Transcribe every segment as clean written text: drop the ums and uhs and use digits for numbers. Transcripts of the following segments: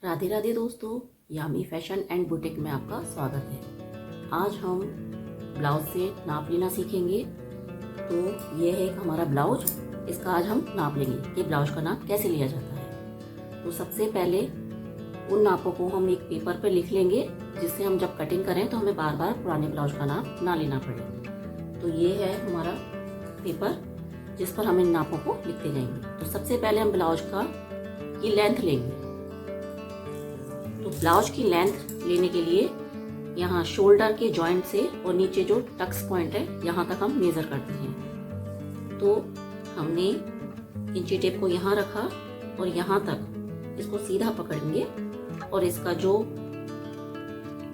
राधे राधे दोस्तों, यामी fashion and boutique में आपका स्वागत है। आज हम ब्लाउज से नाप लेना सीखेंगे। तो ये है एक हमारा ब्लाउज। इसका आज हम नाप लेंगे कि ब्लाउज का नाप कैसे लिया जाता है। तो सबसे पहले उन नापों को हम एक पेपर पर लिख लेंगे, जिससे हम जब कटिंग करें तो हमें बार बार पुराने ब्लाउज का नाप ना लेना पड़े। तो ये है हमारा पेपर जिस पर हम इन नापों को लिखते जाएंगे। तो सबसे पहले हम ब्लाउज की लेंथ लेंगे। तो ब्लाउज की लेंथ लेने के लिए यहाँ शोल्डर के जॉइंट से और नीचे जो टक्स पॉइंट है यहाँ तक हम मेजर करते हैं। तो हमने इंची टेप को यहाँ रखा और यहाँ तक इसको सीधा पकड़ेंगे और इसका जो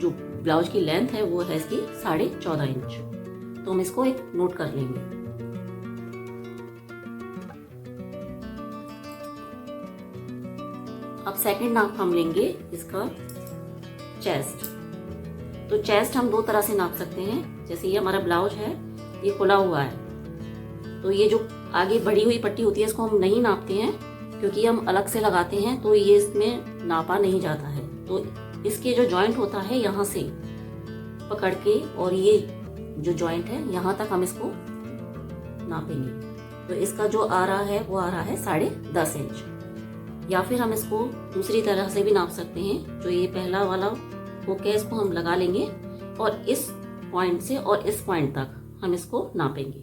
ब्लाउज की लेंथ है वो है इसकी 14.5 इंच। तो हम इसको एक नोट कर लेंगे। अब सेकंड नाप हम लेंगे इसका चेस्ट। तो चेस्ट हम दो तरह से नाप सकते हैं। जैसे ये हमारा ब्लाउज है, ये खुला हुआ है, तो ये जो आगे बढ़ी हुई पट्टी होती है इसको हम नहीं नापते हैं, क्योंकि हम अलग से लगाते हैं तो ये इसमें नापा नहीं जाता है। तो इसके जो जॉइंट होता है यहाँ से पकड़ के और ये जो जॉइंट है यहाँ तक हम इसको नापेंगे। तो इसका जो आ रहा है वो आ रहा है 10.5 इंच। या फिर हम इसको दूसरी तरह से भी नाप सकते हैं। जो ये पहला वाला हुक है इसको हम लगा लेंगे और इस पॉइंट से और इस पॉइंट तक हम इसको नापेंगे।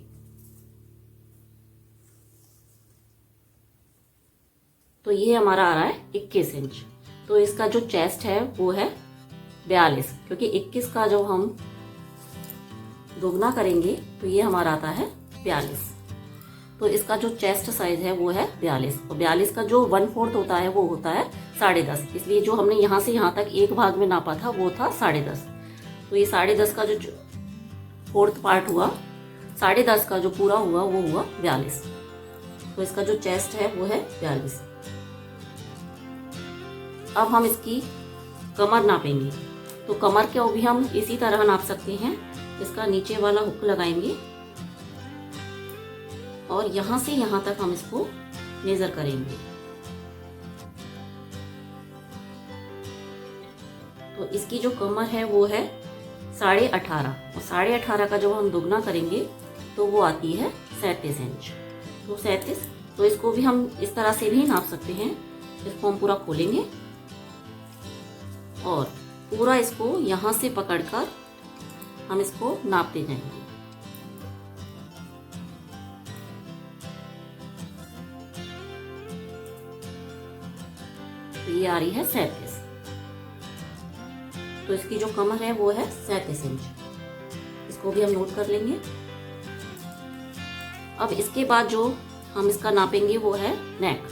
तो ये हमारा आ रहा है 21 इंच। तो इसका जो चेस्ट है वो है 42, क्योंकि 21 का जो हम दोगुना करेंगे तो ये हमारा आता है 42। तो इसका जो चेस्ट साइज है वो है 42 और 42 का जो 1/4 होता है वो होता है 10.5। इसलिए जो हमने यहाँ से यहाँ तक एक भाग में नापा था वो था 10.5। तो ये 10.5 का जो 4th पार्ट हुआ, 10.5 का जो पूरा हुआ वो हुआ 42। तो इसका जो चेस्ट है वो है 42। अब हम इसकी कमर नापेंगे। तो कमर को भी हम इसी तरह नाप सकते हैं। इसका नीचे वाला हुक लगाएंगे और यहाँ से यहाँ तक हम इसको मेजर करेंगे। तो इसकी जो कमर है वो है 18.5 और 18.5 का जब हम दुगना करेंगे तो वो आती है 37 इंच। तो 37, तो इसको भी हम इस तरह से भी नाप सकते हैं। इसको हम पूरा खोलेंगे और पूरा इसको यहाँ से पकड़कर हम इसको नापते जाएंगे। तो ये आ रही है 37। तो इसकी जो कमर है वो है 37 इंच। इसको भी हम नोट कर लेंगे। अब इसके बाद जो हम इसका नापेंगे वो है नेक।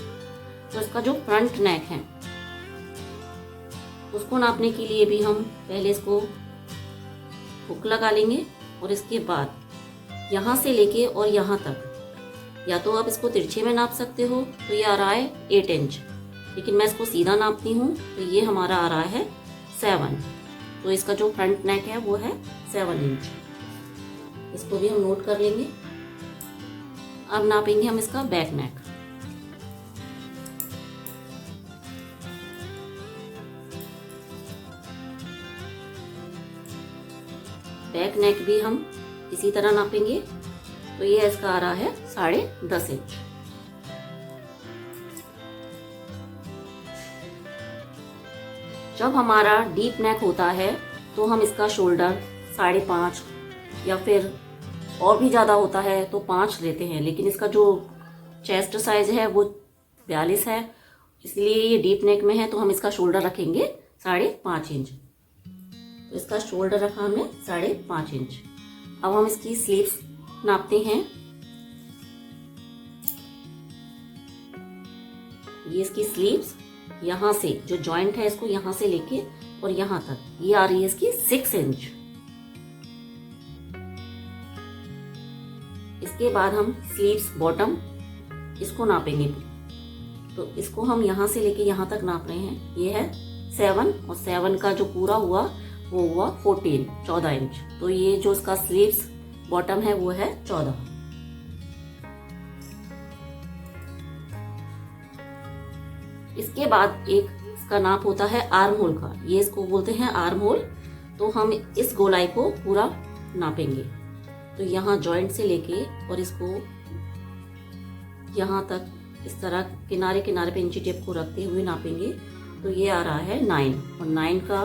तो इसका जो फ्रंट नेक है उसको नापने के लिए भी हम पहले इसको हुक लगा लेंगे और इसके बाद यहाँ से लेके और यहाँ तक, या तो आप इसको तिरछे में नाप सकते हो। तो ये आ रहा है 8 इंच, लेकिन मैं इसको सीधा नापती हूँ तो ये हमारा आ रहा है 7। तो इसका जो फ्रंट नेक है वो है 7 इंच। इसको भी हम नोट कर लेंगे। अब नापेंगे हम इसका बैक नेक। बैक नेक भी हम इसी तरह नापेंगे। तो ये इसका आ रहा है 10.5 इंच। जब हमारा डीप नेक होता है तो हम इसका शोल्डर 5.5 या फिर और भी ज़्यादा होता है तो 5 लेते हैं, लेकिन इसका जो चेस्ट साइज है वो 42 है, इसलिए ये डीप नेक में है तो हम इसका शोल्डर रखेंगे 5.5 इंच। तो इसका शोल्डर रखा हमने 5.5 इंच। अब हम इसकी स्लीव्स नापते हैं। ये इसकी स्लीव्स यहाँ से जो जॉइंट है इसको यहाँ से लेके और यहाँ तक ये आ रही है इसकी 6 इंच। इसके बाद हम स्लीव्स बॉटम इसको नापेंगे। तो इसको हम यहाँ से लेके यहाँ तक नाप रहे हैं। ये है 7 और 7 का जो पूरा हुआ वो हुआ 14 इंच। तो ये जो इसका स्लीव्स बॉटम है वो है 14। इसके बाद एक इसका नाप होता है आर्म होल का, ये इसको बोलते हैं आर्म होल। तो हम इस गोलाई को पूरा नापेंगे। तो यहाँ जॉइंट से लेके और इसको यहाँ तक इस तरह किनारे किनारे पे इंची टेप को रखते हुए नापेंगे। तो ये आ रहा है 9 और 9 का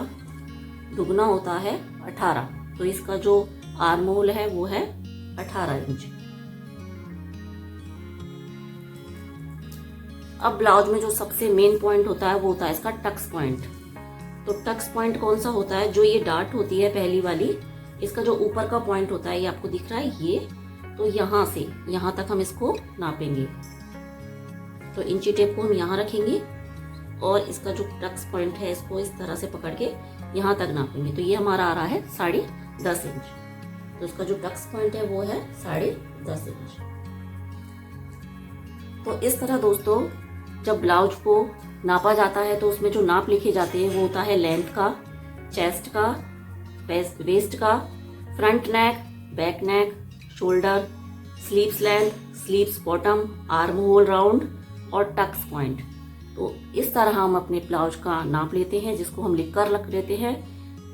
दुगना होता है 18। तो इसका जो आर्म होल है वो है 18 इंच। अब ब्लाउज में जो सबसे मेन पॉइंट होता है वो होता है इसका टक्स पॉइंट। तो टक्स पॉइंट कौन सा होता है? जो ये डार्ट होती है पहली वाली, इसका जो ऊपर का पॉइंट होता है, ये आपको दिख रहा है ये। तो यहाँ से यहाँ तक हम इसको नापेंगे। तो इंची टेप को हम यहाँ रखेंगे और इसका जो टक्स पॉइंट है इसको इस तरह से पकड़ के यहाँ तक नापेंगे। तो ये हमारा आ रहा है 10.5 इंच। तो इसका जो टक्स पॉइंट है वो है 10.5 इंच। तो इस तरह दोस्तों जब ब्लाउज को नापा जाता है तो उसमें जो नाप लिखे जाते हैं वो होता है लेंथ का, चेस्ट का, वेस्ट का, फ्रंट नेक, back neck, shoulder, sleeves length, sleeves bottom, arm hole round और टक्स पॉइंट। तो इस तरह हम अपने ब्लाउज का नाप लेते हैं, जिसको हम लिख कर रख लेते हैं,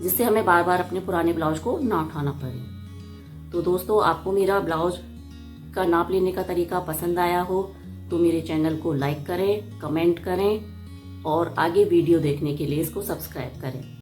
जिससे हमें बार बार अपने पुराने ब्लाउज को ना उठाना पड़े। तो दोस्तों आपको मेरा ब्लाउज का नाप लेने का तरीका पसंद आया हो तो मेरे चैनल को लाइक करें, कमेंट करें और आगे वीडियो देखने के लिए इसको सब्सक्राइब करें।